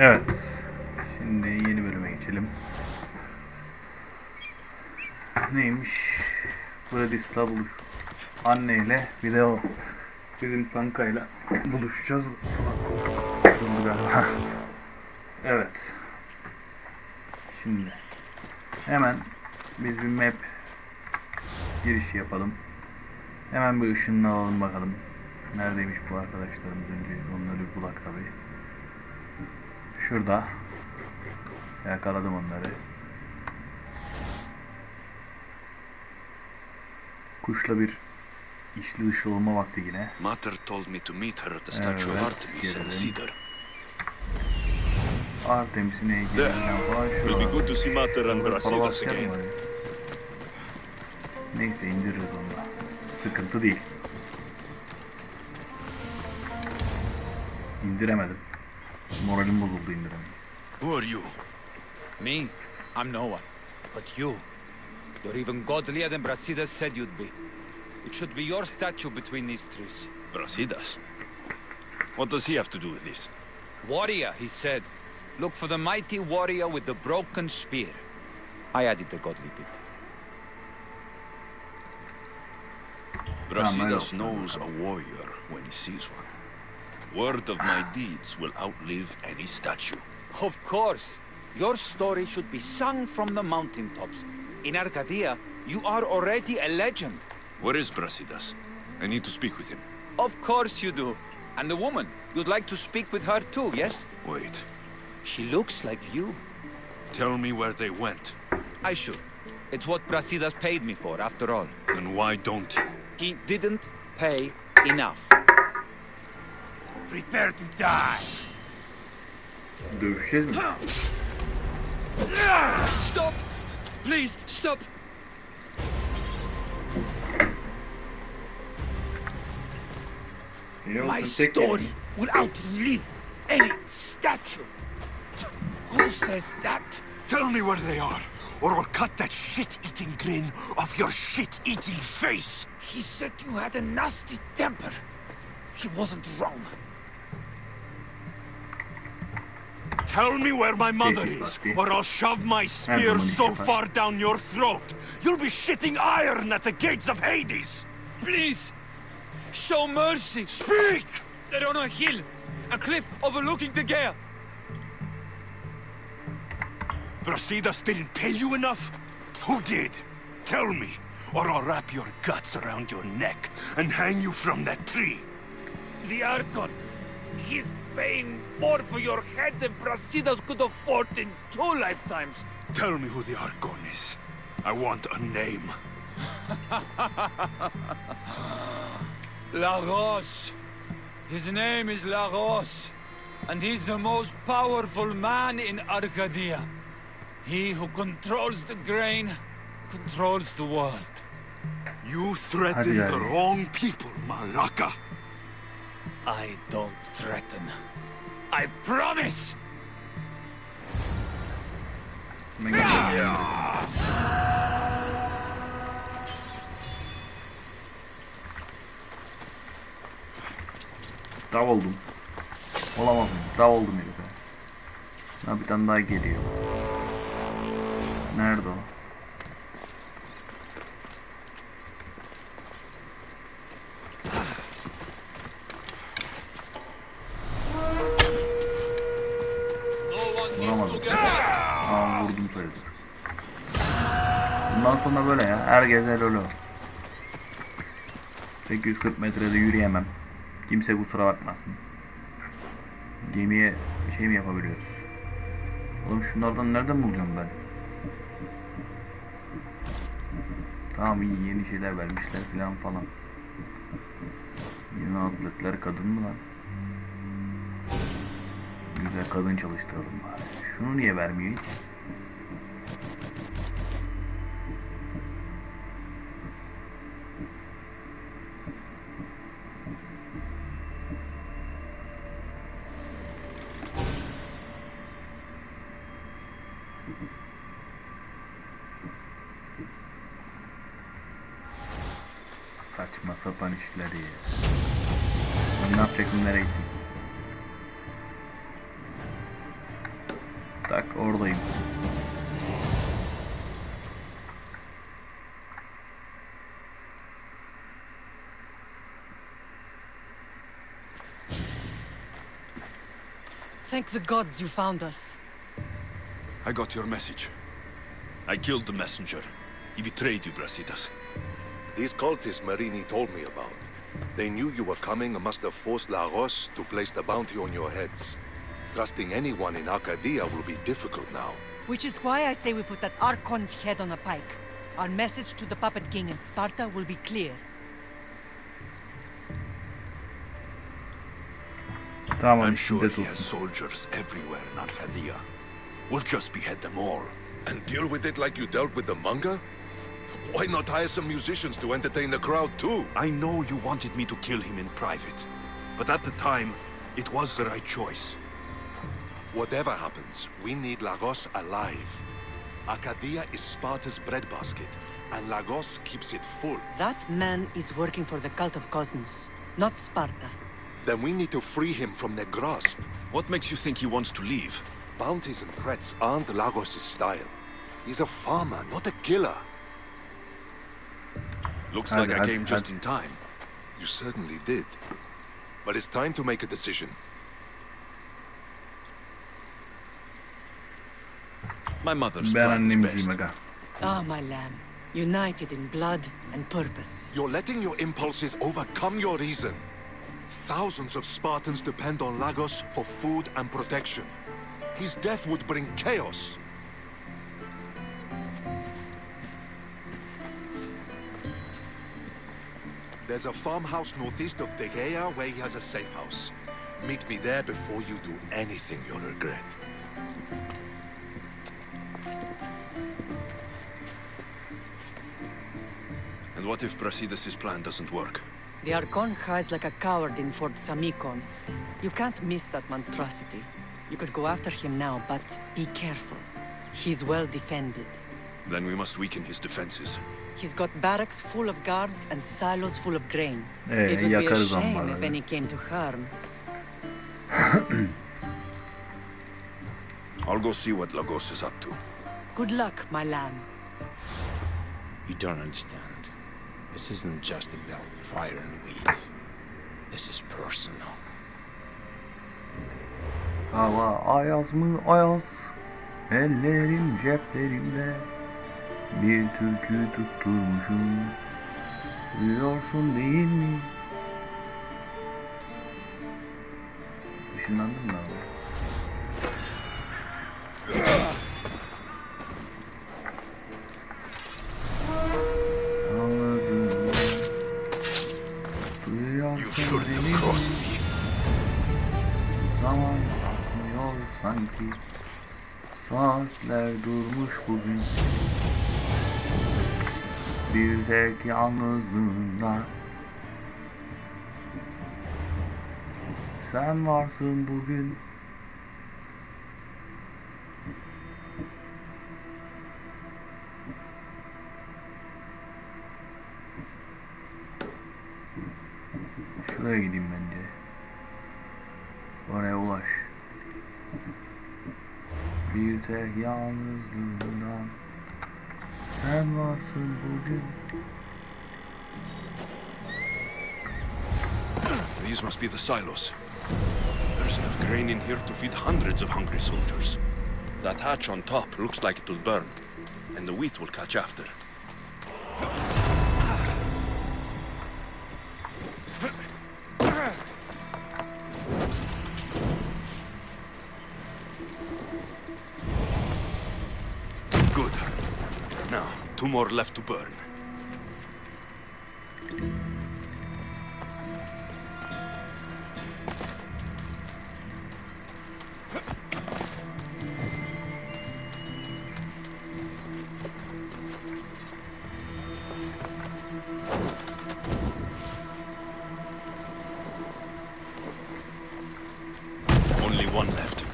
Evet. Şimdi yeni bölüme geçelim. Neymiş? Vladisla buluş. Anneyle video bizim kankayla buluşacağız. Koltuk galiba. Evet. Şimdi hemen biz bir map girişi yapalım. Hemen bir ışınını alalım bakalım. Neredeymiş bu arkadaşlarımız, önce onları bir bulak tabi. Şurada. Yakaladım onları. Kuşla bir içli dışlı olma vakti yine. Mater told me to meet her at the statue of Artemis in the cedar. Artemis'in heykelinden falan şu Will be good to see Mater and Brasidas again. Neyse indiririz onu da. Sıkıntı değil. İndiremedim. Moralim bozuldu, indiremedim. Who are you? Me? I'm no one. But you. You're even godlier than Brasidas said you'd be. It should be your statue between these trees. Brasidas? What does he have to do with this? Warrior, he said. Look for the mighty warrior with the broken spear. I added the godly bit. Brasidas knows a warrior when he sees one. Word of my deeds will outlive any statue. Of course. Your story should be sung from the mountaintops. In Arcadia, you are already a legend. Where is Brasidas? I need to speak with him. Of course you do. And the woman, you'd like to speak with her too, yes? Wait. She looks like you. Tell me where they went. I should. It's what Brasidas paid me for, after all. Then why don't you? He didn't pay enough. Prepare to die! Dövüşeceğiz mi? Stop! Please, stop! My story will outlive any statue. Who says that? Tell me where they are, or I'll cut that shit-eating grin off your shit-eating face! He said you had a nasty temper. He wasn't wrong. Tell me where my mother is, or I'll shove my spear so far down your throat, you'll be shitting iron at the gates of Hades! Please, show mercy. Speak! They're on a hill, a cliff overlooking the gale. Brasidas didn't pay you enough? Who did? Tell me, or I'll wrap your guts around your neck and hang you from that tree. The Archon. He's paying more for your head than Brasidas could afford in 2 lifetimes. Tell me who the Archon is. I want a name. Lagos. His name is Lagos, and he's the most powerful man in Arcadia. He who controls the grain, controls the world. You threaten the wrong people, Malaka. I don't threaten. I promise! Dav oldum. Olamaz mı? Dav oldum herife. Ha, bir tane daha geliyor. Nerede o? Vuramadım. Aa, vurdum sayılır. Bundan sonra böyle ya. Herkese öyle. 840 metrede yürüyemem. Kimse kusura bakmasın. Gemiye şey mi yapabiliyoruz? Oğlum şunlardan nereden bulacağım ben? Tamam, iyi, yeni şeyler vermişler filan falan. Yeni atletler kadın mı lan? Güzel, kadın çalıştıralım bari. Şunu niye vermiyor hiç? Saçma sapan işleri. Ben ne yapacaktım, nereye gittim? Tak oradayım. Thank the gods you found us. I got your message. I killed the messenger. He betrayed you, Brasidas. These cultists Marini told me about. They knew you were coming and must have forced Lagos to place the bounty on your heads. Trusting anyone in Arcadia will be difficult now. Which is why I say we put that Archon's head on a pike. Our message to the Puppet King in Sparta will be clear. Tamam, I'm sure şiddet he has olsun. soldiers everywhere in Arcadia. We'll just behead them all. And deal with it like you dealt with the manga? Why not hire some musicians to entertain the crowd too? I know you wanted me to kill him in private, but at the time, it was the right choice. Whatever happens, we need Lagos alive. Arcadia is Sparta's breadbasket, and Lagos keeps it full. That man is working for the cult of Cosmos, not Sparta. Then we need to free him from their grasp. What makes you think he wants to leave? Bounties and threats aren't Lagos' style. He's a farmer, not a killer. Looks like I Hadi, came just hadi. in time. You certainly did. But it's time to make a decision. My mother's Ben plan is annemciyim best. aga. Ah, my lamb, united in blood and purpose. You're letting your impulses overcome your reason. Thousands of Spartans depend on Lagos for food and protection. His death would bring chaos. There's a farmhouse northeast of Degea where he has a safe house. Meet me there before you do anything you'll regret. And what if Brasidas' plan doesn't work? The Archon hides like a coward in Fort Samikon. You can't miss that monstrosity. You could go after him now, but be careful. He's well defended. Then we must weaken his defenses. He's got barracks full of guards and silos full of grain. It would be a yakarız shame ambarları. if any came to harm. I'll go see what Lagos is up to. Good luck, my lamb. You don't understand. This isn't just about fire and weed. This is personal. Hava ayaz mı ayaz, ellerim ceplerimde, bir türkü tutturmuşum, duyuyorsun değil mi? Işınlandım mı abi? Yalnızlığımda, duyuyorsun değil mi? Zaman akmıyor sanki, saatler durmuş bugün. Bir tek yalnızlığında sen varsın bugün. Şuraya gideyim bence. Oraya ulaş. Bir tek yalnızlığından sen varsın bugün. These must be the silos. There's enough grain in here to feed hundreds of hungry soldiers. That hatch on top looks like it will burn, and the wheat will catch after. Good. Now, 2 more left to burn. Only one left.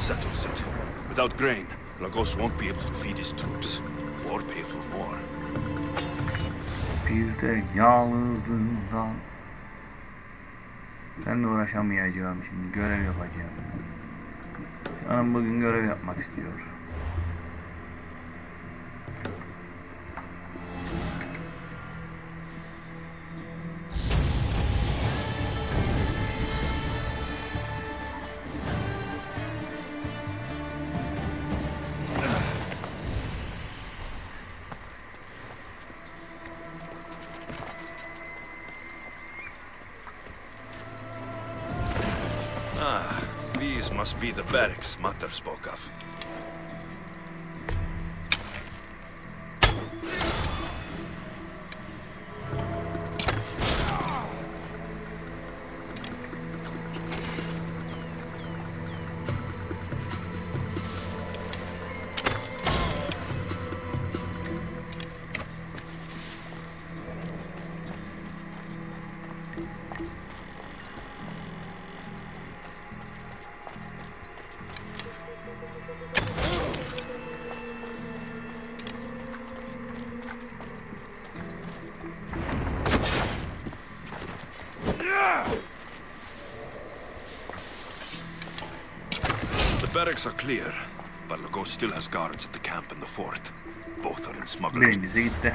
settles it. Without grain, Lagos won't be able to feed his troops, or pay for more. Bir de yalnızlığından. Seninle uğraşamayacağım şimdi. Görev yapacağım. Canım bugün görev yapmak istiyor. These must be the barracks Mater spoke of. The barracks are clear, but Lagos still has guards at the camp and the fort. Both are in smugglers. Birincisi gitti.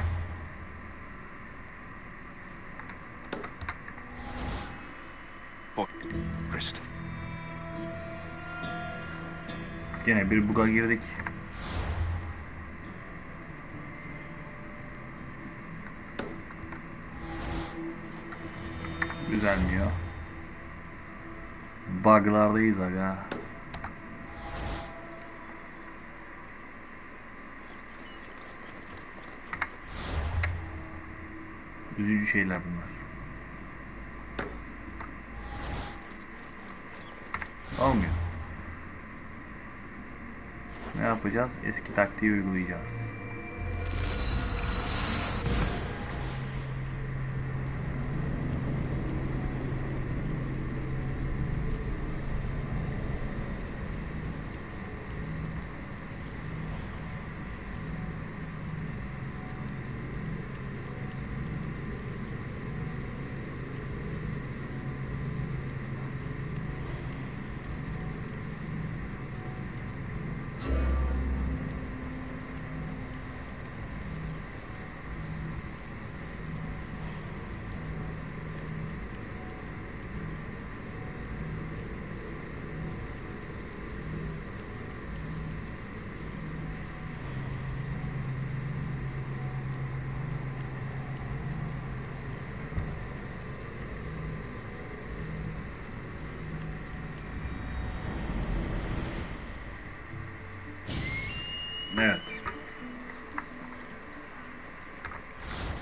Wrist. Gene bir buga girdik. Düzelmiyor. Bug'lardayız aga. Üzücü şeyler bunlar. Olmuyor. Ne yapacağız? Eski taktiği uygulayacağız. Evet.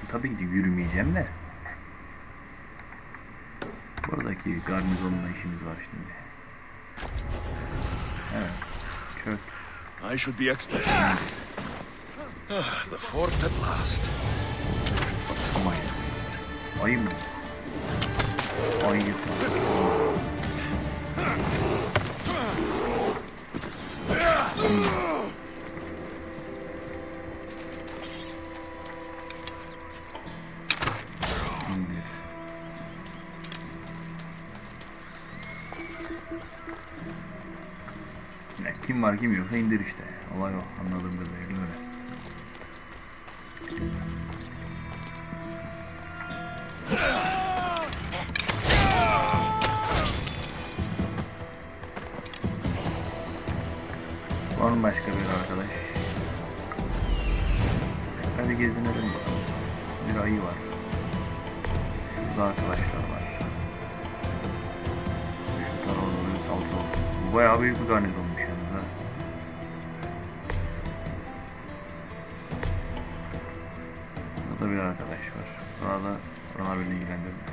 Tabii ki de yürümeyeceğim de. Buradaki garnizonla işimiz var şimdi. Evet. Çök. I should be expert. The fort at last. Quite. Ayı mı? Ayı. Kim var kim yoksa indir işte. Olay o. Anladığım kadarıyla öyle. Var mı başka bir arkadaş? Hadi gezinelim bakalım. Bir ayı var. Burada arkadaşlar var. Şu tarafları salça oldu. Bu bayağı büyük bir garnizonmuş yalnız ha. Burada bir arkadaş var. Burada bana beni ilgilendirmiyor.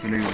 Güle güle.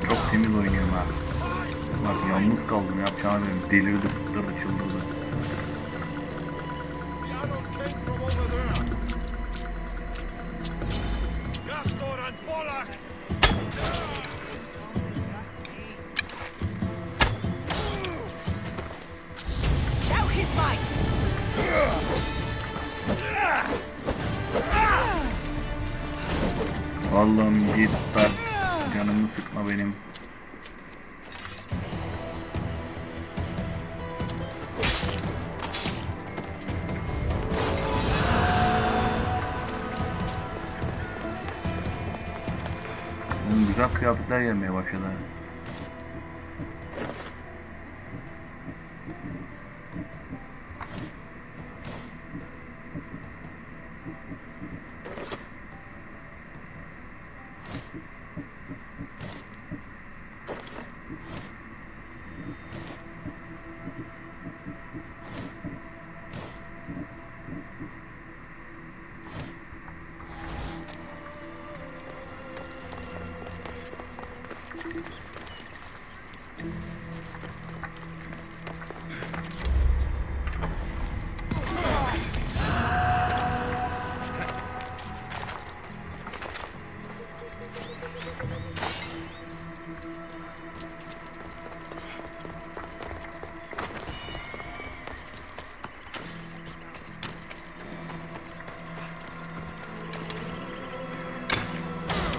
Çok temiz oynuyorum ha. Bak yalnız kaldım, yapacağımı bilmiyorum. Delirdi, fıttırdı, çıldırdı. Allah'ım git lan. Canımı sıkma benim. Güzel kıyafetler gelmeye başladı.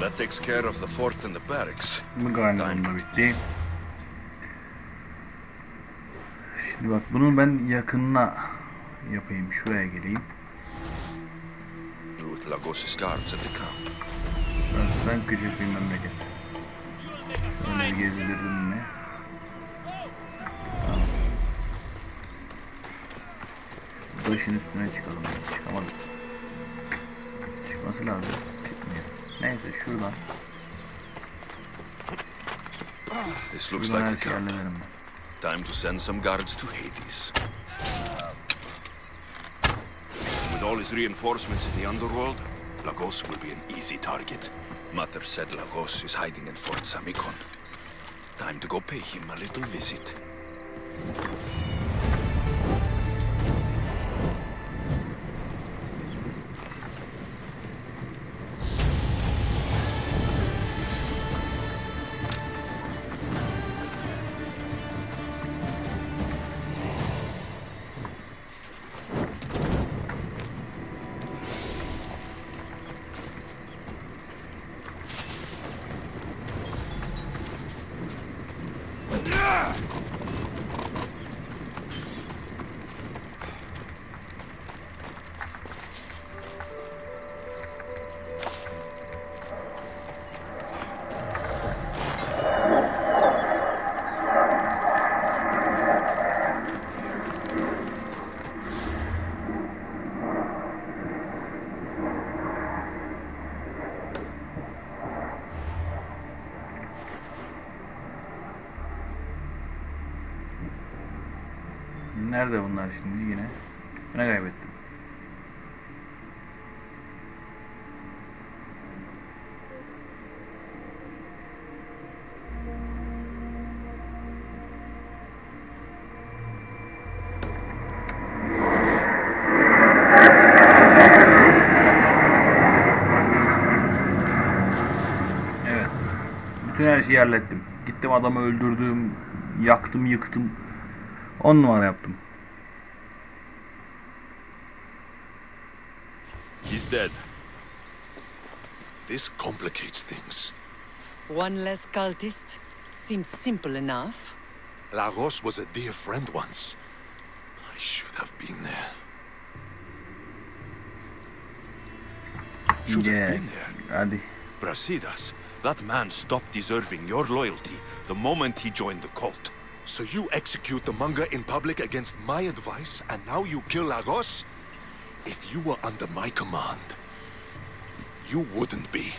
That takes care of the fort and the barracks. Bu galiba bitti. Şimdi bak bunu ben yakınına yapayım. Şuraya geleyim. With Lagos's guards at the camp. Ben küçük bir memleket. Böyle gezdirdim mi? Tamam. Başın üstüne çıkalım. Çıkamadık. Çıkması lazım. Çıkmıyor. Neyse şuradan. This looks Şuradan like her the şeyi camp. hallederim ben. Time to send some guards to Hades. With all his reinforcements in the underworld, Lagos will be an easy target. Mother said Lagos is hiding in Fort Samikon. Time to go pay him a little visit. Nerede bunlar şimdi yine? Yine kaybettim. Evet. Bütün her şeyi hallettim. Gittim adamı öldürdüm. Yaktım, yıktım. 10 numara yaptım. He's dead. This complicates things. One less cultist? Seems simple enough. Lagos was a dear friend once. I should have been there. Should have Yeah. been there. Hadi. Brasidas, that man stopped deserving your loyalty the moment he joined the cult. So you execute the manga in public against my advice, and now you kill Lagos? If you were under my command, you wouldn't be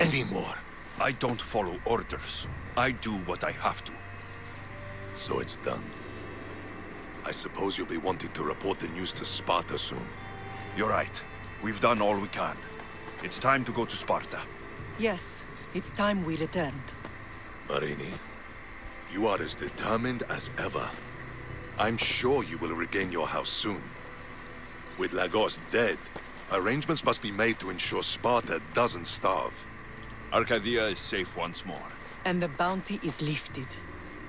anymore. I don't follow orders. I do what I have to. So it's done. I suppose you'll be wanting to report the news to Sparta soon. You're right. We've done all we can. It's time to go to Sparta. Yes, it's time we returned. Marini, you are as determined as ever. I'm sure you will regain your house soon. With Lagos dead, arrangements must be made to ensure Sparta doesn't starve. Arcadia is safe once more. And the bounty is lifted.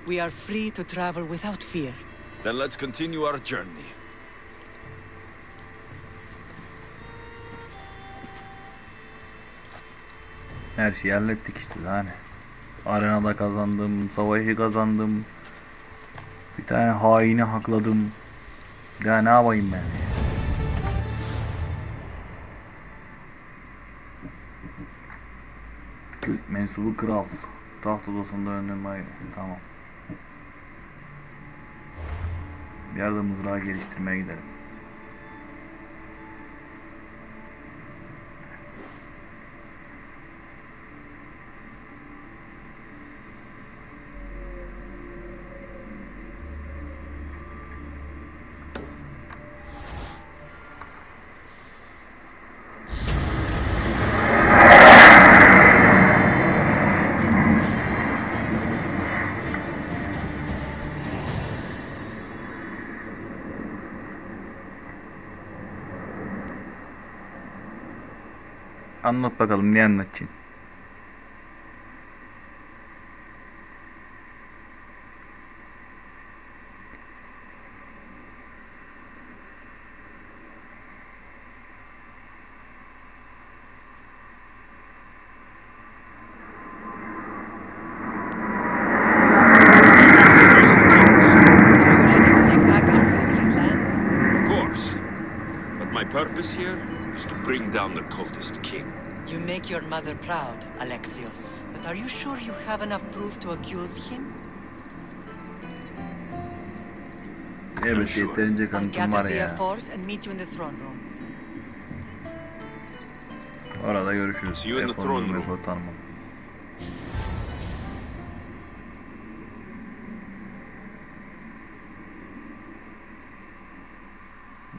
We are free to travel without fear. Then let's continue our journey. Her şeyi hallettik işte yani. Arenada kazandım, savaşı kazandım. Bir tane haini hakladım. Ya ne yapayım ben? Kült mensubu kral. Taht odasında önlemeyi. Tamam. Bir yerde mızrağı geliştirmeye gidelim. Anlat bakalım, ne anlatacaksın? Are you ready to take back our family's land? Of course. But my purpose here is to bring down the cultist king. You make your mother proud, Alexios. But are you sure you have enough proof to accuse him? Evet, Sure. yeterince I'll kanıtım var gather the ya. force and meet you in the throne room. Orada görüşürüz. See you in the Efor, throne room. Efor tanımam.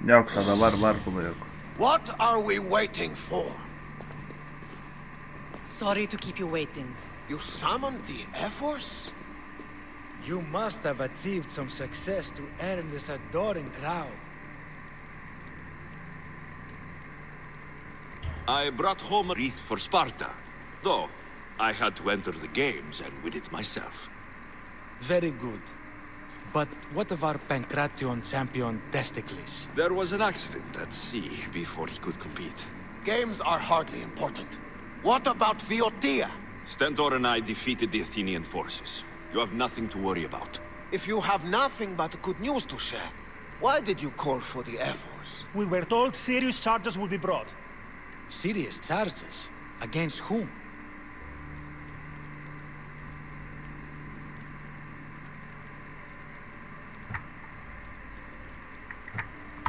Yoksa da var, varsa da yok. What are we waiting for? Sorry to keep you waiting. You summoned the Air Force? You must have achieved some success to earn this adoring crowd. I brought home a wreath for Sparta, though I had to enter the games and win it myself. Very good. But what of our Pancration champion Testicles? There was an accident at sea before he could compete. Games are hardly important. What about Viotia? Stentor and I defeated the Athenian forces. You have nothing to worry about. If you have nothing but good news to share, why did you call for the Air Force? We were told serious charges will be brought. Serious charges? Against whom?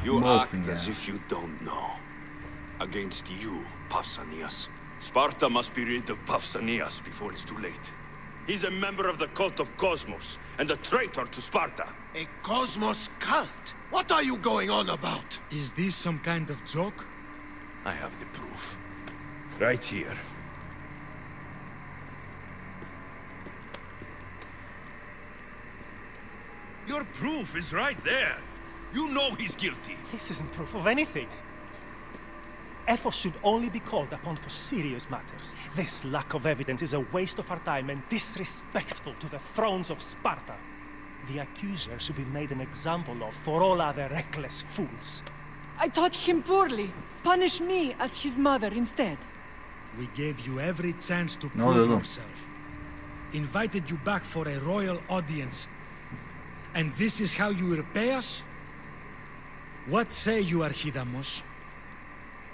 You Nothing, act as yeah. if you don't know. Against you, Pausanias. Sparta must be rid of Pausanias before it's too late. He's a member of the cult of Cosmos and a traitor to Sparta. A Cosmos cult? What are you going on about? Is this some kind of joke? I have the proof. Right here. Your proof is right there. You know he's guilty. This isn't proof of anything. Efforts should only be called upon for serious matters. This lack of evidence is a waste of our time and disrespectful to the thrones of Sparta. The accuser should be made an example of for all other reckless fools. I taught him poorly. Punish me as his mother instead. We gave you every chance to No, prove no, no. yourself. Invited you back for a royal audience. And this is how you repay us? What say you, Archidamos?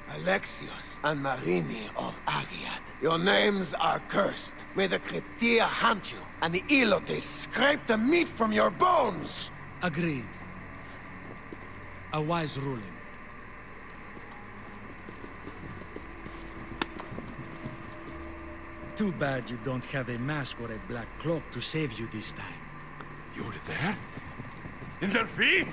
Alexios and Marini of Agiad, your names are cursed. May the Cretia hunt you, and the Elotes scrape the meat from your bones! Agreed. A wise ruling. Too bad you don't have a mask or a black cloak to save you this time. You were there? In their feet?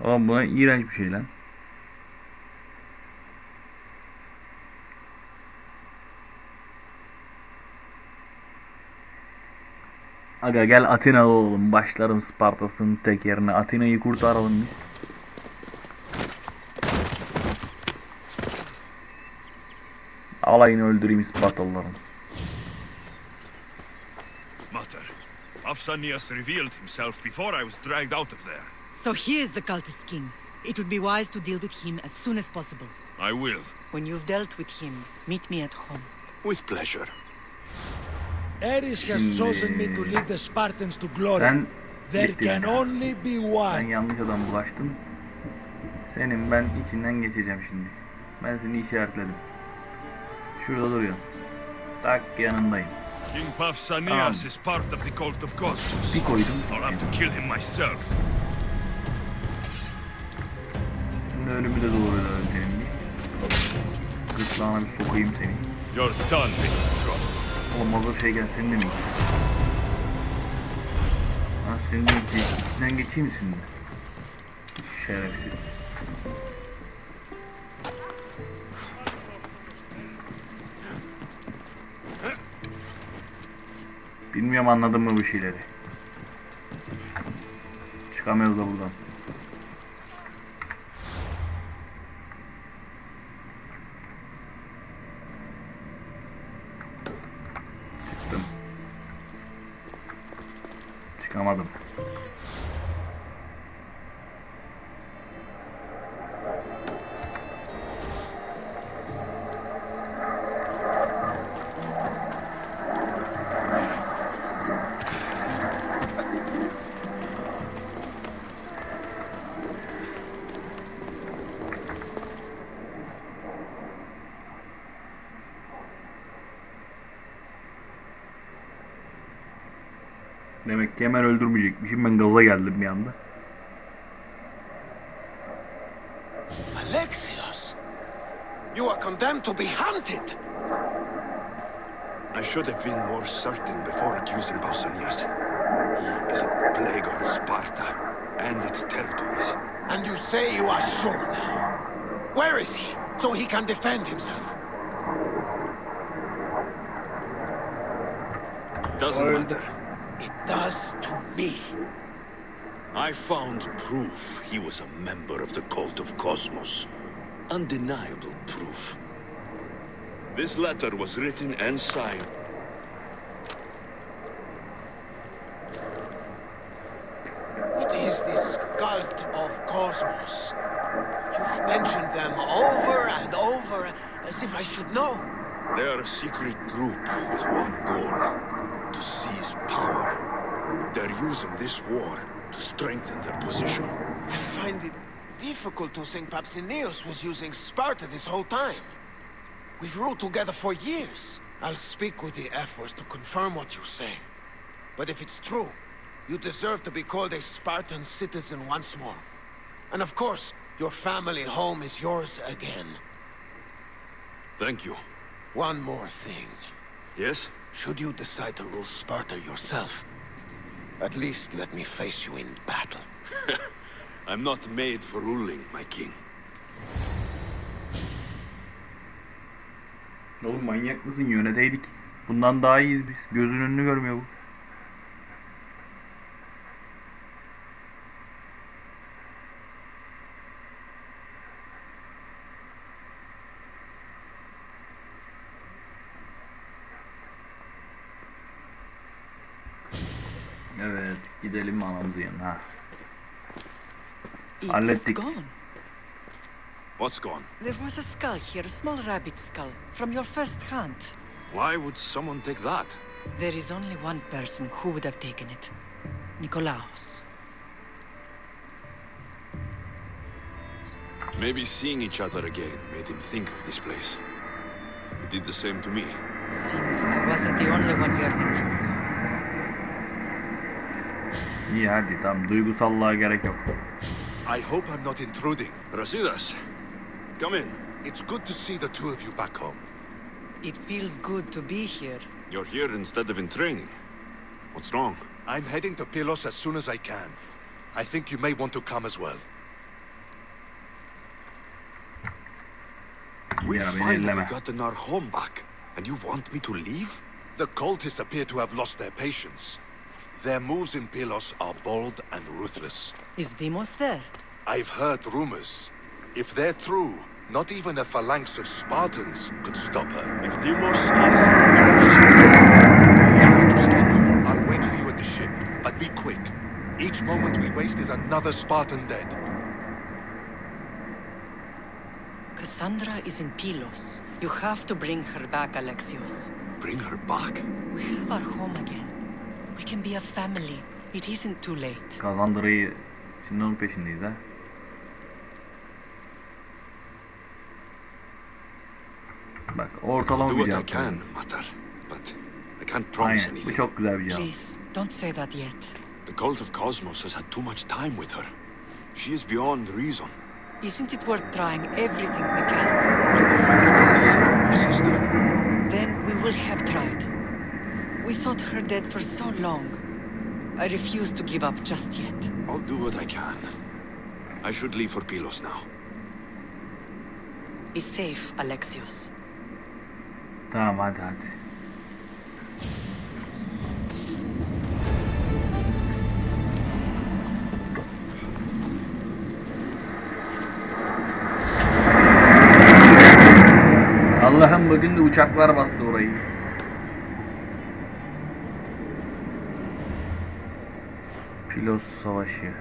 Oğlum bu iğrenç bir şey lan. Aga gel Atina'da olalım. Başlarım Spartas'ın tek yerine. Atina'yı kurtaralım biz. Alayını öldüreyim Spartalıların. Mater, Pausanias revealed himself before I was dragged out of there. So he is the cultist king. It would be wise to deal with him as soon as possible. I will. When you've dealt with him, meet me at home. With pleasure. Ares has chosen me to lead the Spartans to glory. Sen There gittin can ya. only be Sen one. yanlış adam bulaştın. Senin ben içinden geçeceğim şimdi. Ben seni işaretledim. Şurada duruyor. Tak yanındayım. King Pausanias is part of the cult of Cosmos. Bir koydum. I'll have to kill him myself. Şimdi ölümü de doğru öldürelim diye. Gırtlağına bir sokayım seni. You're done making trouble. Oğlum hazır şey gel senin de mi? Ha senin de içinden geçeyim mi şimdi? Şerefsiz. Bilmiyorum anladın mı bu şeyleri? Çıkamıyoruz da buradan. Çıktım. Çıkamadım. Demek ki hemen öldürmeyecekmişim. Ben gaza geldim bir anda. Alexios! You are condemned to be hunted! I should have been more certain before accusing Pausanias. He is a plague on Sparta and its territories. And you say you are sure now? Where is he, so he can defend himself? Doesn't matter. It does to me. I found proof he was a member of the cult of Cosmos. Undeniable proof. This letter was written and signed. What is this cult of Cosmos? You've mentioned them over and over, as if I should know. They are a secret group with one goal: to seize power. They're using this war to strengthen their position. I find it difficult to think Papsinios was using Sparta this whole time. We've ruled together for years. I'll speak with the Ephors to confirm what you say. But if it's true, you deserve to be called a Spartan citizen once more. And of course, your family home is yours again. Thank you. One more thing. Yes? Should you decide to rule Sparta yourself, at least let me face you in battle. I'm not made for ruling, my king. Oğlum manyak mısın? Yöneteydik. Bundan daha iyiyiz biz. Gözünün önünü görmüyor bu. Evet, gidelim anamızın yanına. It's Hallettik. gone. What's gone? There was a skull here, a small rabbit skull, from your first hunt. Why would someone take that? There is only one person who would have taken it. Nikolaos. Maybe seeing each other again made him think of this place. He did the same to me. Seems I wasn't the only one yearning for you. İyi hadi tamam, duygusallığa gerek yok. I hope I'm not intruding. Rasidas, come in. It's good to see the two of you back home. It feels good to be here. You're here instead of in training. What's wrong? I'm heading to Pylos as soon as I can. I think you may want to come as well. We Yeah, finally gotten our home back, and you want me to leave? The cultists appear to have lost their patience. Their moves in Pylos are bold and ruthless. Is Demos there? I've heard rumors. If they're true, not even a phalanx of Spartans could stop her. If Demos is We have to stop her. I'll wait for you at the ship, but be quick. Each moment we waste is another Spartan dead. Cassandra is in Pylos. You have to bring her back, Alexios. Bring her back? We have our home again. We can be a family. It isn't too late. Kazandırayı şimdi onun peşindeyiz ha. Bak ortalama Do bir what I cevap. can, Matar, but I can't promise Aynen, bu anything. çok güzel bir cevap. Please, don't say that yet. The cult of Cosmos has had too much time with her. She is beyond reason. Isn't it worth trying everything we can? And if I come to save my sister, Then we will have tried. We thought her dead for so long. I refuse to give up just yet. I'll do what I can. I should leave for Pylos now. Be safe, Alexios. Tamam hadi. Allah'ım bugün de uçaklar bastı orayı. Pylos Savaşı.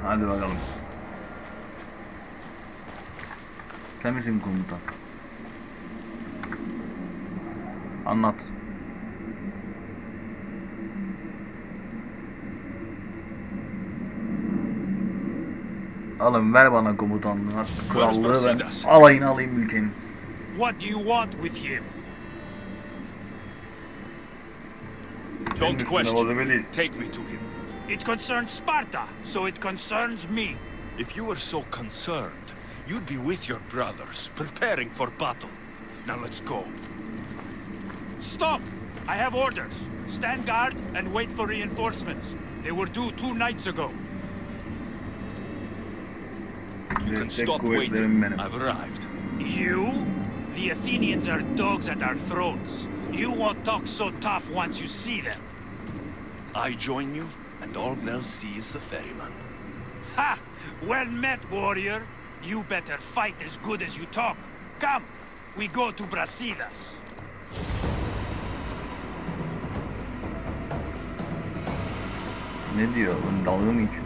Hadi bakalım. Sen misin komutan? Anlat. Alın ver bana komutanlığı, krallığı, ben alayını alayım ülkenin. What do you want with him? Don't question. Take me to him. It concerns Sparta, so it concerns me. If you were so concerned, you'd be with your brothers, preparing for battle. Now let's go. Stop! I have orders. Stand guard and wait for reinforcements. They were due 2 nights ago. You can Destek stop kuvvetlerim waiting. benim. I've arrived. You? The Athenians are dogs at our throats. You won't talk so tough once you see them. I join you, and all they'll see is the ferryman. Ha! Well met, warrior. You better fight as good as you talk. Come, we go to Brasidas. Ne diyor? Oğlum, dalga mı geçiyor?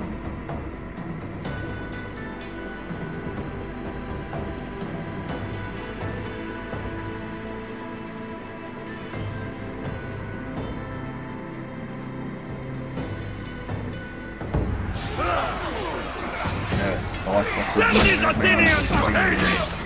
Evet, savaş başladı. Send these Athenians to Hades!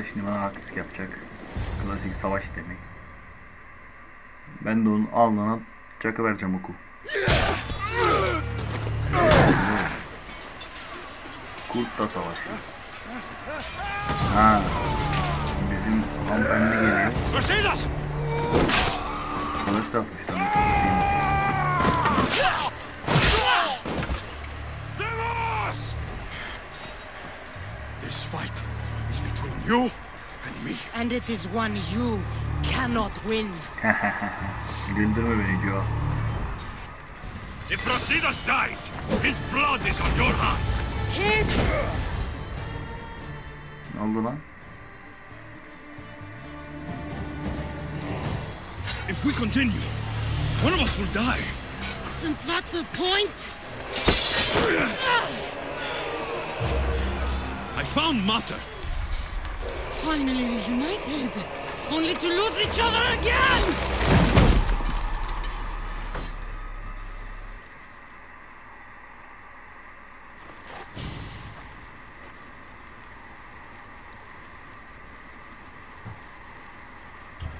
da şimdi bana artistik yapacak. Klasik savaş demek. Ben de onun alnına çakıvereceğim oku. Kurt da savaşıyor. Ha. Bizim hanımefendi geliyor. Kılıç da asmışlar. This fight is between you and me. And it is one you cannot win. Güldürme beni Joe. If Brasidas dies, his blood is on your hands. Ne oldu lan? If we continue, one of us will die. Isn't that the point? I found Mater. Finally reunited, only to lose each other again!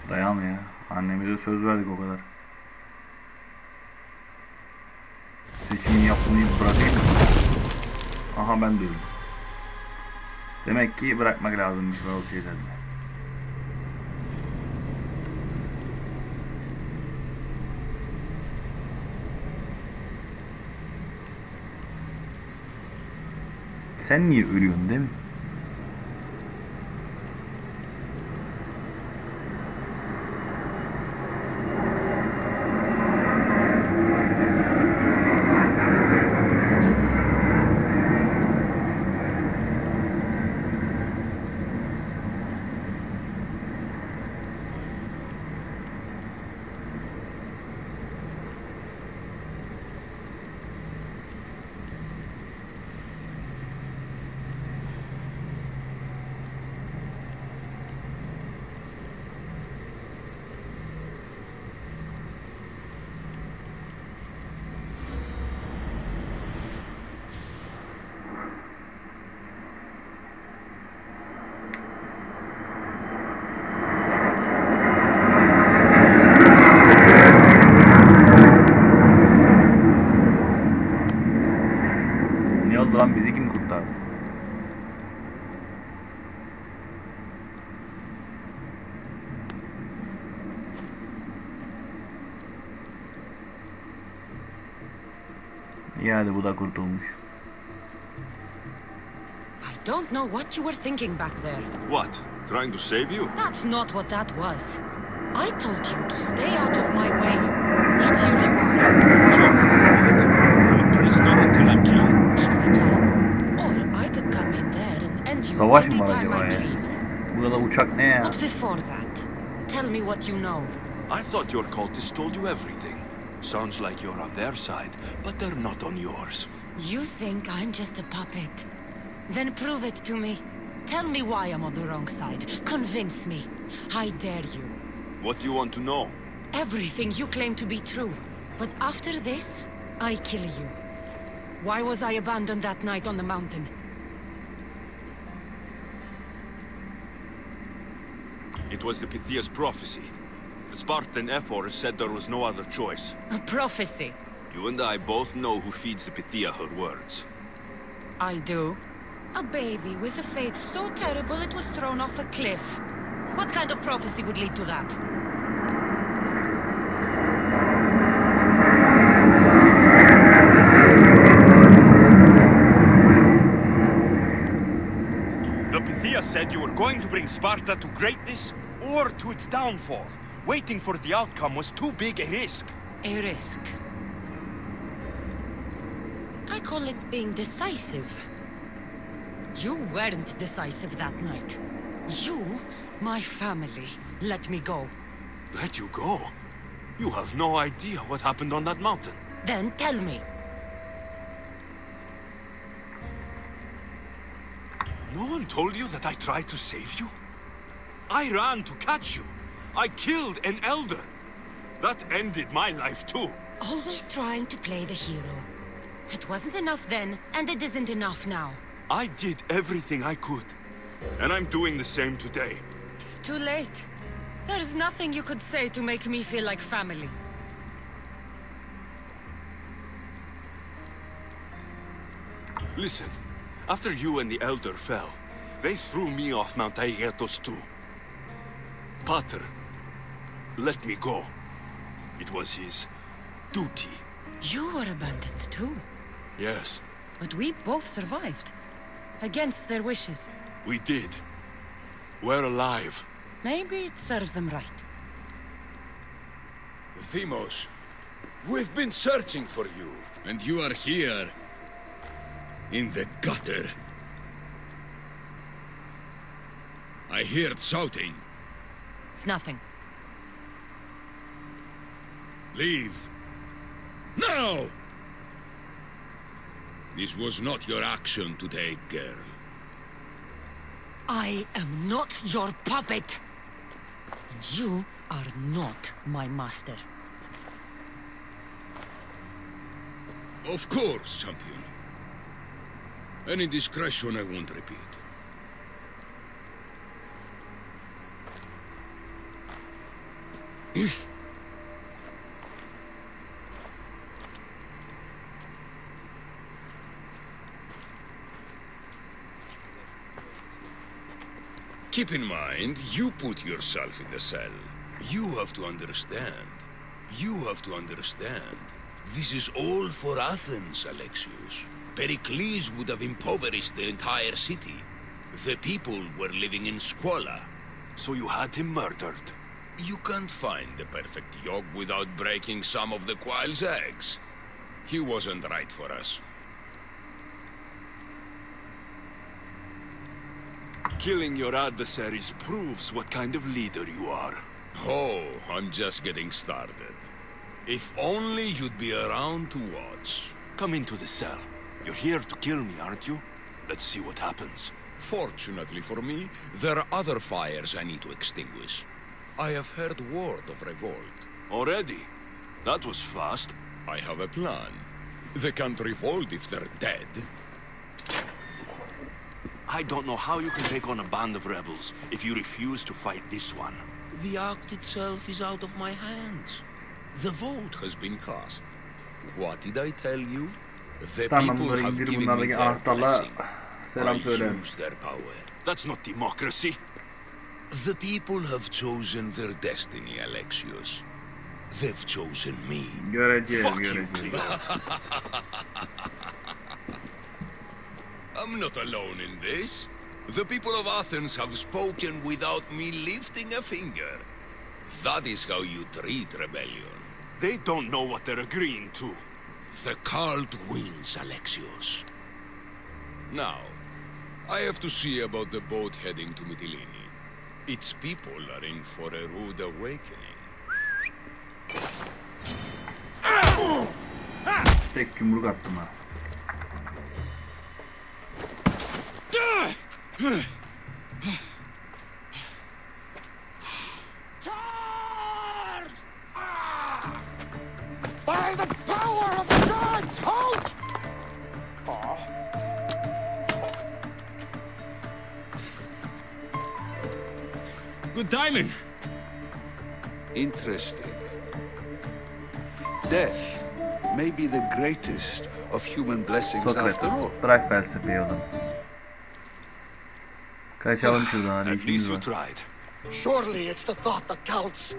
Dayan ya. Annemize söz verdik o kadar. Seçimi yapmayı bırakayım mı? Aha ben duydum. Demek ki bırakmak lazımmış bazı şeyleri. Sen niye ölüyorsun değil mi? Ne oldu lan, bizi kim kurtardı? İyi hadi, bu da kurtulmuş. I don't know what you were thinking back there. What? Trying to save you? That's not what that was. I told you to stay out of my way. Yet here you are. Sure. What? I'm a prisoner until I'm killed? That's the plan. Or I could come in there and end you Savaş mı every var time acaba I ya? please. Burada uçak ne ya? But before that, tell me what you know. I thought your cultists told you everything. Sounds like you're on their side, but they're not on yours. You think I'm just a puppet? Then prove it to me. Tell me why I'm on the wrong side. Convince me. I dare you. What do you want to know? Everything you claim to be true. But after this, I kill you. Why was I abandoned that night on the mountain? It was the Pythia's prophecy. The Spartan Ephors said there was no other choice. A prophecy. You and I both know who feeds the Pythia her words. I do. A baby with a fate so terrible it was thrown off a cliff. What kind of prophecy would lead to that? The Pythia said you were going to bring Sparta to greatness or to its downfall. Waiting for the outcome was too big a risk. A risk. I call it being decisive. You weren't decisive that night. You, my family, let me go. Let you go? You have no idea what happened on that mountain. Then tell me. No one told you that I tried to save you? I ran to catch you. I killed an elder. That ended my life too. Always trying to play the hero. It wasn't enough then, and it isn't enough now. I did everything I could. And I'm doing the same today. It's too late. There's nothing you could say to make me feel like family. Listen, after you and the Elder fell, they threw me off Mount Aegetos too. Pater let me go. It was his duty. You were abandoned too. Yes, But we both survived. Against their wishes. we did. We're alive. Maybe it serves them right. Themos, we've been searching for you. And you are here. In the gutter. I heard shouting. It's nothing. Leave. Now! This was not your action today, girl. I am not your puppet. You are not my master. Of course, champion. Any indiscretion I won't repeat. Keep in mind, you put yourself in the cell. You have to understand. You have to understand. This is all for Athens, Alexios. Pericles would have impoverished the entire city. The people were living in squalor. So you had him murdered. You can't find the perfect yolk without breaking some of the quail's eggs. He wasn't right for us. Killing your adversaries proves what kind of leader you are. Oh, I'm just getting started. If only you'd be around to watch. Come into the cell. You're here to kill me, aren't you? Let's see what happens. Fortunately for me, there are other fires I need to extinguish. I have heard word of revolt. Already? That was fast. I have a plan. They can't revolt if they're dead. I don't know how you can take on a band of rebels if you refuse to fight this one. The act itself is out of my hands. The vote has been cast. What did I tell you? The Tamam, people bunları have indir, given me bunlardaki their anahtarla blessing. selam I söyle. use their power. That's not democracy. The people have chosen their destiny, Alexios. They've chosen me. Göreceğiz, Fuck you, göreceğiz. Cleo. I'm not alone in this. The people of Athens have spoken without me lifting a finger. That is how you treat rebellion. They don't know what they're agreeing to. The cult wins, Alexios. Now, I have to see about the boat heading to Mytilene. Its people are in for a rude awakening. Tek yumruk attım ha. By the power of the gods, halt! Good timing. Interesting. Death may be the greatest of human blessings after all. Sokrates, bırak felsefeyi oğlum. Kaçalım şuradan, hadi At işimiz least you var. tried. Surely it's the thought that counts.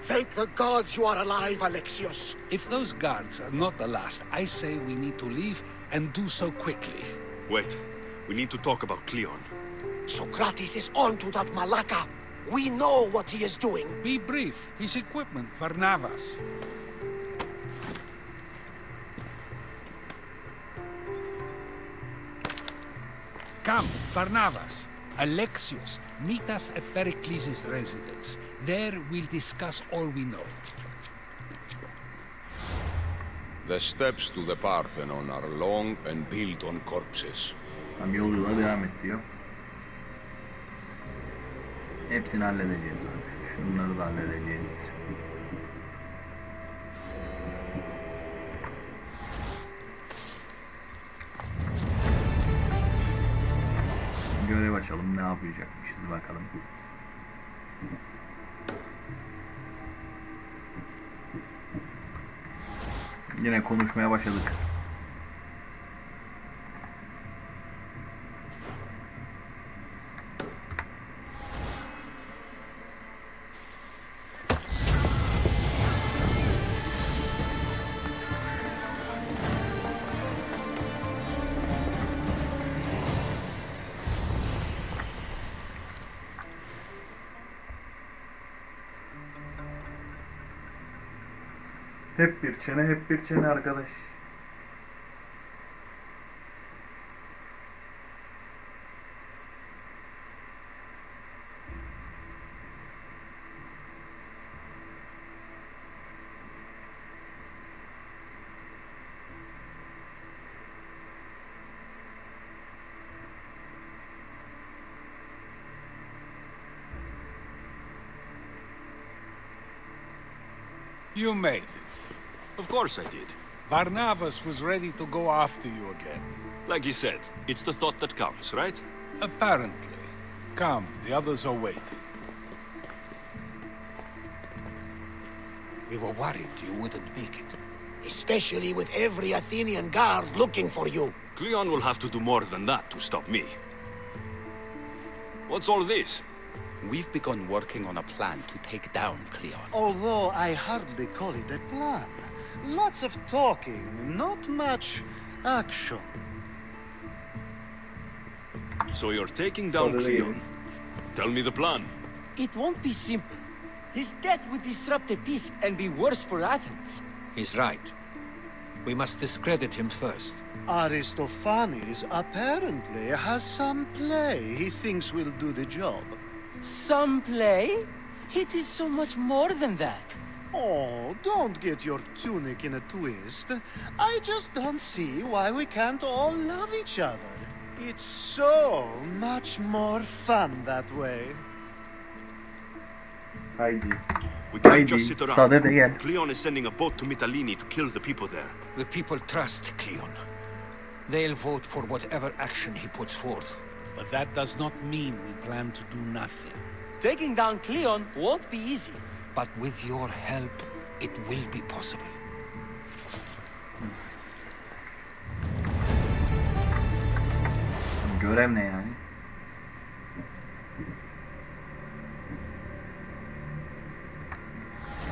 Thank the gods you are alive, Alexios. If those guards are not the last, I say we need to leave and do so quickly. Wait, we need to talk about Cleon. Socrates is onto that Malaka. We know what he is doing. Be brief. His equipment, Varnavas. Come, Varnavas. Alexios, meet us at Pericles' residence. There we'll discuss all we know. The steps to the Parthenon are long and built on corpses. Tam yolculuğa devam et diyor. Hepsini halledeceğiz abi. Şunları da halledeceğiz. Görev açalım, ne yapacakmışız bakalım. Yine konuşmaya başladık. Hep bir çene, hep bir çene arkadaş. You made it. Of course I did. Barnabas was ready to go after you again. Like he said, it's the thought that counts, right? Apparently. Come, the others are waiting. We were worried you wouldn't make it. Especially with every Athenian guard looking for you. Cleon will have to do more than that to stop me. What's all this? We've begun working on a plan to take down Cleon. Although I hardly call it a plan. Lots of talking, not much action. So you're taking down Cleon. Tell me the plan. It won't be simple. His death would disrupt the peace and be worse for Athens. He's right. We must discredit him first. Aristophanes apparently has some play he thinks will do the job. Some play? It is so much more than that. Oh, don't get your tunic in a twist. I just don't see why we can't all love each other. It's so much more fun that way. Haydi. We can't Haydi. just sit around. Sade de gel. Cleon is sending a boat to Mytilene to kill the people there. The people trust Cleon. They'll vote for whatever action he puts forth. But that does not mean we plan to do nothing. Taking down Cleon won't be easy. But with your help, it will be possible. Görev ne yani?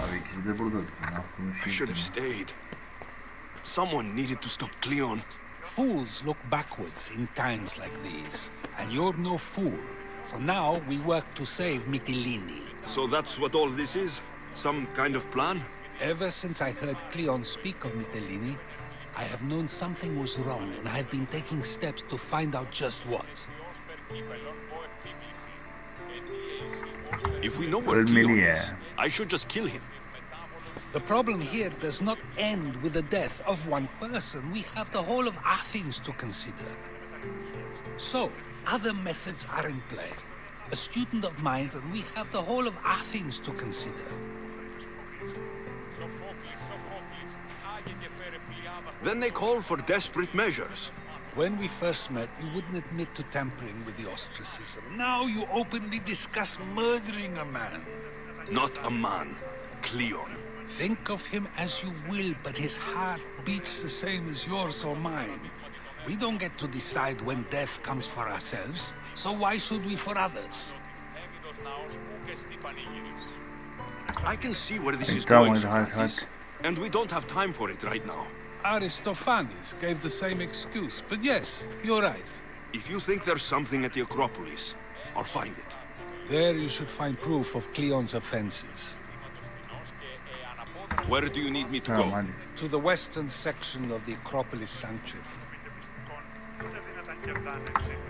Abi ikisi de burada. I should have stayed. Someone needed to stop Cleon. Fools look backwards in times like these. And you're no fool. For now, we work to save Mytilene. So that's what all this is? Some kind of plan? Ever since I heard Cleon speak of Mytilene, I have known something was wrong, and I've been taking steps to find out just what. If we know where Cleon is, I should just kill him. The problem here does not end with the death of one person. We have the whole of Athens to consider. So, other methods are in play. A student of mine, and we have the whole of Athens to consider. Then they call for desperate measures. When we first met, you wouldn't admit to tampering with the ostracism. Now you openly discuss murdering a man. Not a man. Cleon. Think of him as you will, but his heart beats the same as yours or mine. We don't get to decide when death comes for ourselves, so why should we for others? I can see where this is going, Socrates, and we don't have time for it right now. Aristophanes gave the same excuse, but yes, you're right. If you think there's something at the Acropolis, I'll find it. There you should find proof of Cleon's offenses. Where do you need me to go? To the western section of the Acropolis Sanctuary.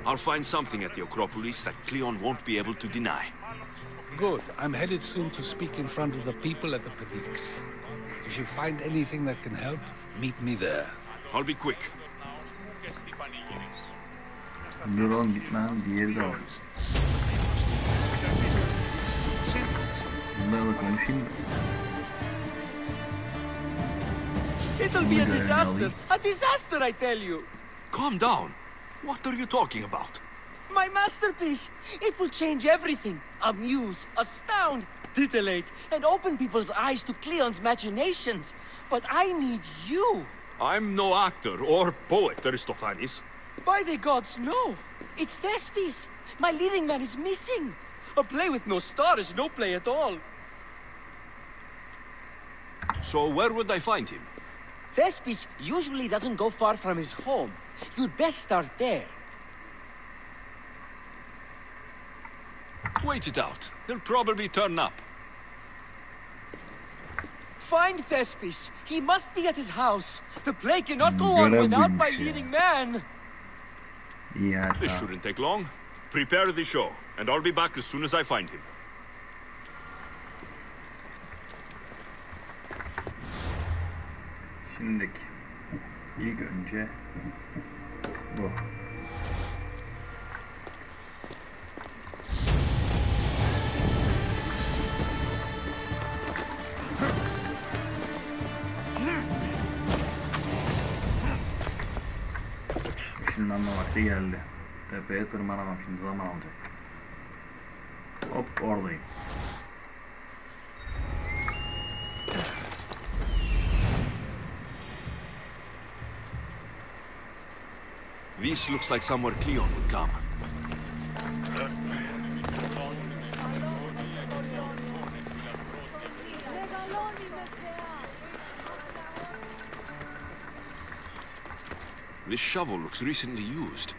I'll find something at the Acropolis that Cleon won't be able to deny. Good. I'm headed soon to speak in front of the people at the Pnyx. If you find anything that can help, meet me there. I'll be quick. Dur oğlum gitme lan, diğeri de var. Bunlarla konuşayım. It'll be a disaster. A disaster, I tell you. Calm down. What are you talking about? My masterpiece! It will change everything. Amuse, astound, titillate, and open people's eyes to Cleon's machinations. But I need you. I'm no actor or poet, Aristophanes. By the gods, no! It's Thespis! My leading man is missing! A play with no star is no play at all. So where would I find him? Thespis usually doesn't go far from his home. You'd best start there. Wait it out. He'll probably turn up. Find Thespis. He must be at his house. The play cannot go on without my leading man. Yeah. This shouldn't take long. Prepare the show, and I'll be back as soon as I find him. Şimdiki ilk önce bu. Işınlanma vakti geldi. Tepeye tırmanamam şimdi, zaman alacak. Hop, oradayım. This looks like somewhere Cleon would come. This shovel looks recently used.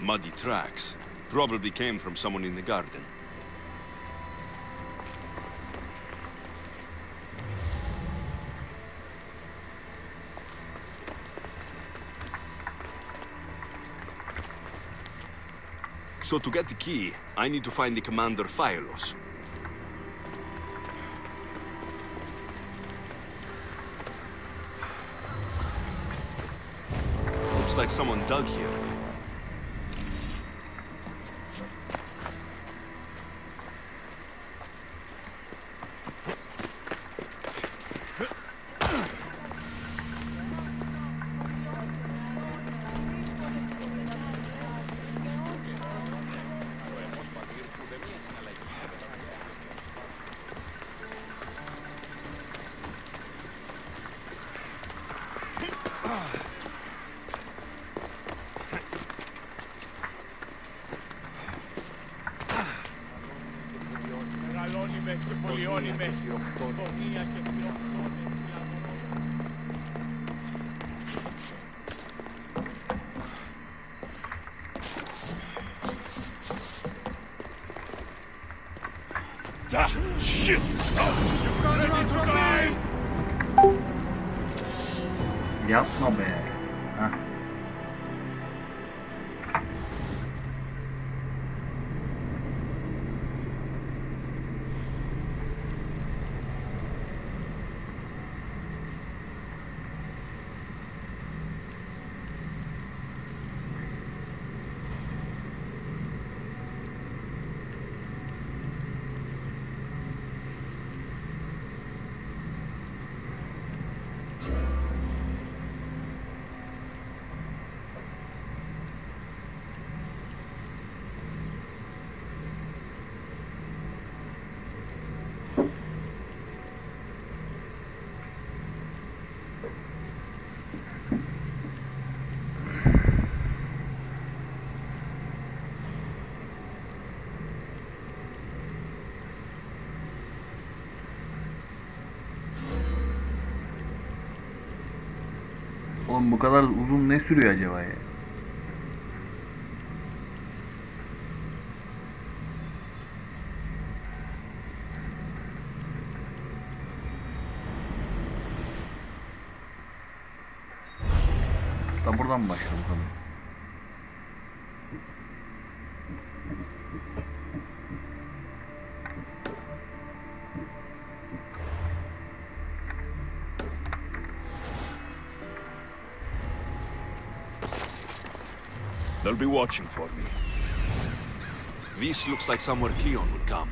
Muddy tracks. Probably came from someone in the garden. So to get the key, I need to find the commander Phylos. Looks like someone dug here. Shit! Yapma be. Heh. Oğlum bu kadar uzun ne sürüyor acaba ya? Da buradan mı başladı bakalım? They'll be watching for me. This looks like somewhere Cleon would come.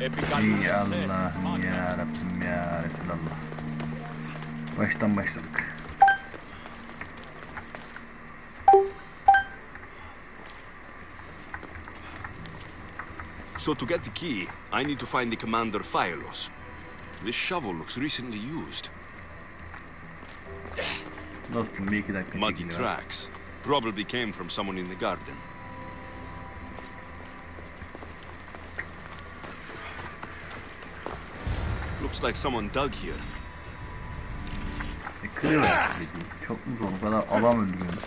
Ey Allah'ım ya Rabbim ya Resulallah. Baştan başladık. So to get the key, I need to find the commander Phylos. This shovel looks recently used. Dostum bir iki dakika Muddy çekiliyor. tracks. Probably came from someone in the garden. Looks like someone dug here. Kırıver dediğim. Çok mu zor? O kadar adam öldürüyorum.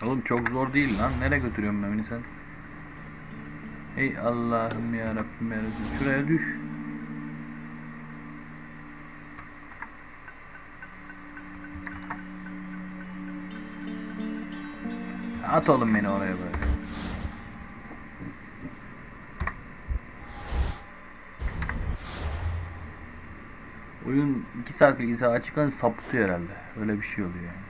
Oğlum çok zor değil lan. Nereye götürüyorsun beni sen? Ey Allah'ım ya Rabbim ya Resulallah. Şuraya düş. At oğlum beni oraya böyle. Oyun 2 saat bilgisayar açıktan sapıtıyor herhalde. Öyle bir şey oluyor yani.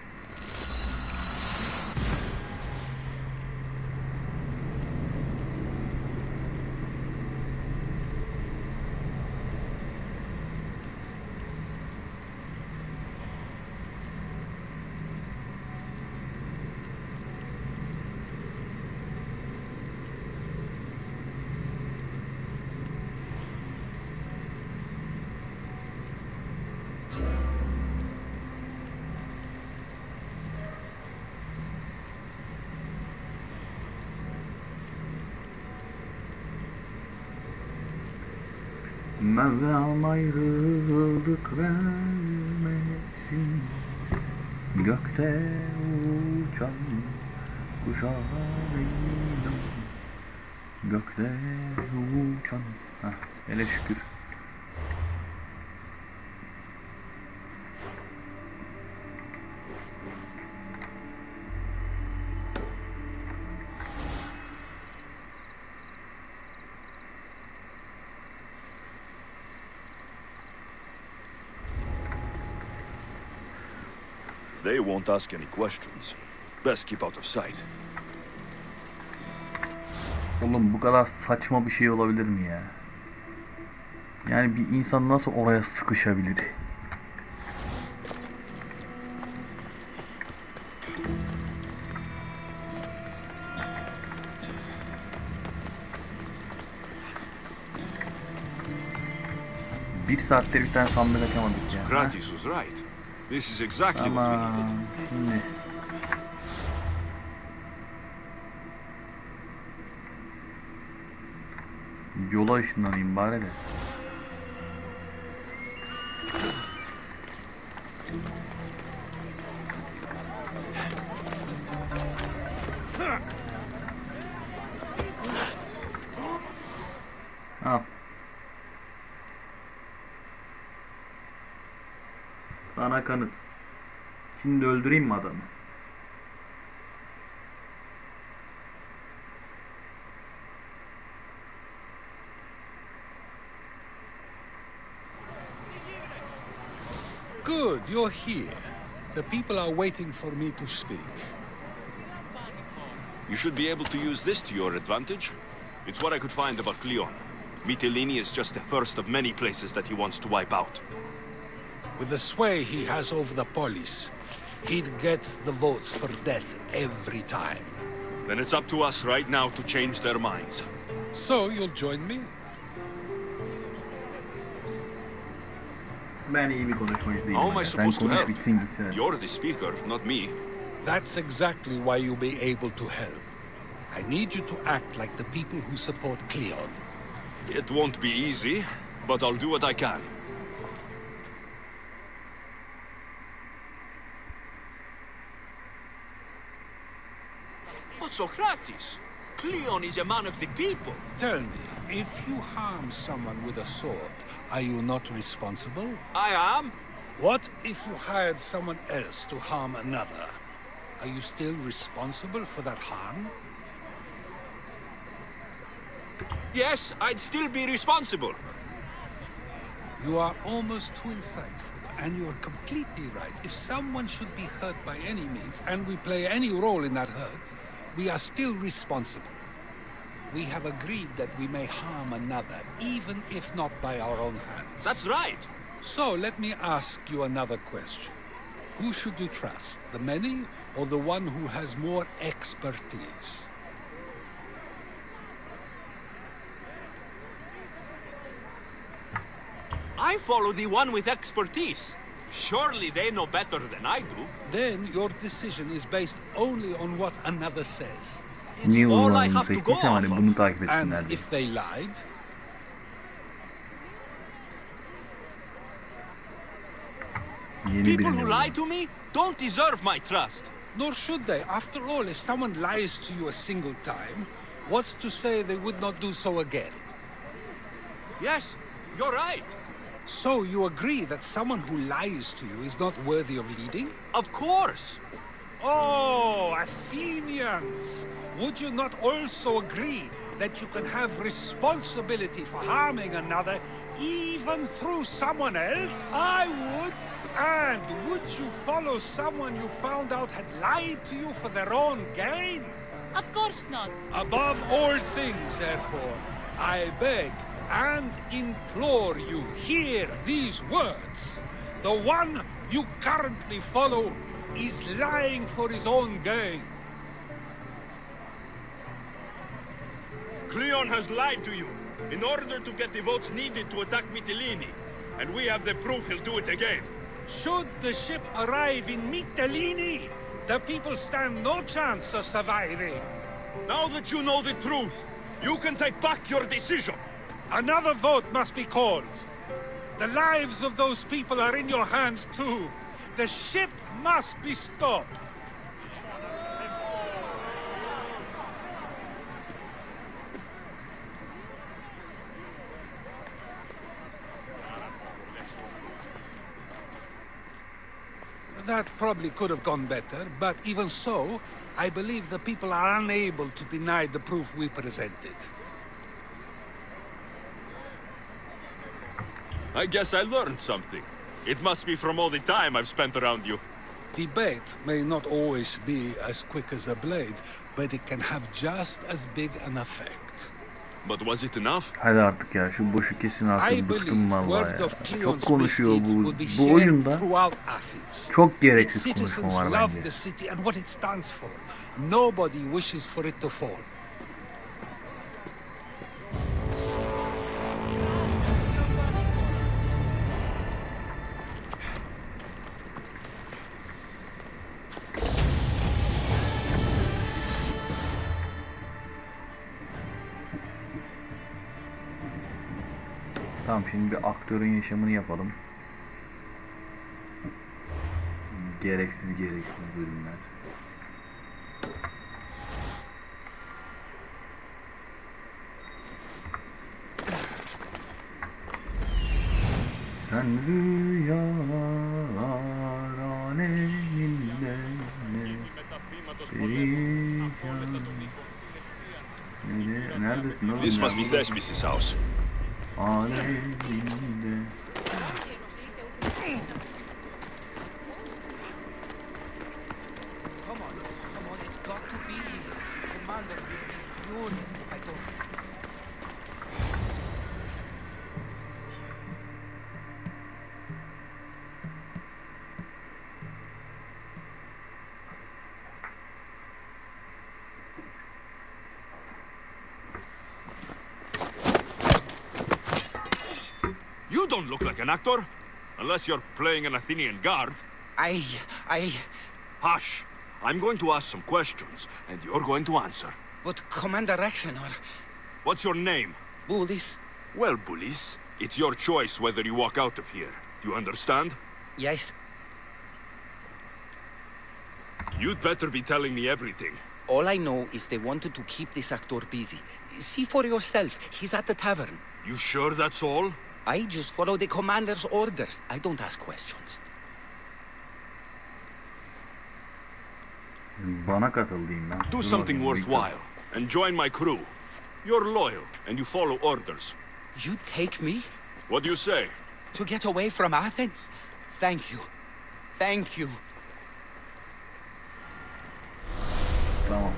Mevlam ayrılık vermesin, gökte uçan kuşağıydım, gökte uçan. Hah, hele şükür. They won't ask any questions. Best keep out of sight. Oğlum bu kadar saçma bir şey olabilir mi ya? Yani bir insan nasıl oraya sıkışabilir? Bir saattir bir tane sandık açamadık ya. Kratis was right. This is exactly what we needed. Şimdi. Yola ışınlanayım bari de. Al. Sana kanıt. Şimdi öldüreyim mi adamı? Good, you're here. The people are waiting for me to speak. You should be able to use this to your advantage. It's what I could find about Cleon. Mytilene is just the first of many places that he wants to wipe out. With the sway he has over the polis, he'd get the votes for death every time. Then it's up to us right now to change their minds. So you'll join me? Ben iyi bir konuşmacı değilim. How am I Sen supposed to konuş help? bitsin gitsin. You're the speaker, not me. That's exactly why you'll be able to help. I need you to act like the people who support Cleon. It won't be easy, but I'll do what I can. But Socrates, Cleon is a man of the people. Tell me, if you harm someone with a sword, are you not responsible? I am. What if you hired someone else to harm another? Are you still responsible for that harm? Yes, I'd still be responsible. You are almost too insightful, and you're completely right. If someone should be hurt by any means, and we play any role in that hurt, we are still responsible. We have agreed that we may harm another, even if not by our own hands. That's right. So let me ask you another question. Who should you trust, the many or the one who has more expertise? I follow the one with expertise. Surely they know better than I do. Then your decision is based only on what another says. Niye all I uzmanını have to go seçtiysem hani off of. bunu takip And etsinler diye. if they lied? Yeni People birini who buldum. lie to me don't deserve my trust. Nor should they. After all, if someone lies to you a single time, what's to say they would not do so again? Yes, you're right. So you agree that someone who lies to you is not worthy of leading? Of course. Oh, Athenians! Would you not also agree that you can have responsibility for harming another even through someone else? I would. And would you follow someone you found out had lied to you for their own gain? Of course not. Above all things, therefore, I beg and implore you, hear these words. The one you currently follow is lying for his own gain. Cleon has lied to you in order to get the votes needed to attack Mytilene. And we have the proof he'll do it again. Should the ship arrive in Mytilene, the people stand no chance of surviving. Now that you know the truth, you can take back your decision. Another vote must be called. The lives of those people are in your hands too. The ship must be stopped. That probably could have gone better, but even so, I believe the people are unable to deny the proof we presented. I guess I learned something. It must be from all the time I've spent around you. Debate may not always be as quick as a blade, but it can have just as big an effect. But was it enough? Hadi artık ya şu boşu kesin I artık bıktım believe vallahi word ya. of Çok Cleon's konuşuyor misdeeds bu, will be bu shared oyunda. throughout Athens. Çok Its gereksiz konuşma citizens var love bence. the city and what it stands for. Nobody wishes for it to fall. Tamam, şimdi bir aktörün yaşamını yapalım. Gereksiz bölümler. Sen rüyalar aleminde neredesin oğlum? This must be Thespis' house. Aleminde. Come on, it's got to be. Commander will be furious if I don't. You don't look like an actor. Unless you're playing an Athenian guard. I... Hush. I'm going to ask some questions, and you're going to answer. But Commander Rexenor... What's your name? Bullies. Well, Bullies, It's your choice whether you walk out of here. Do you understand? Yes. You'd better be telling me everything. All I know is they wanted to keep this actor busy. See for yourself. He's at the tavern. You sure that's all? I just follow the commander's orders. I don't ask questions. Bana katıl diyeyim ben. Do something worthwhile and join my crew. You're loyal and you follow orders. You take me? What do you say? To get away from Athens? Thank you. Thank you. Tamam.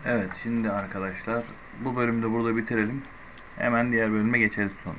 Evet, şimdi arkadaşlar bu bölümde burada bitirelim. Hemen diğer bölüme geçeriz sonra.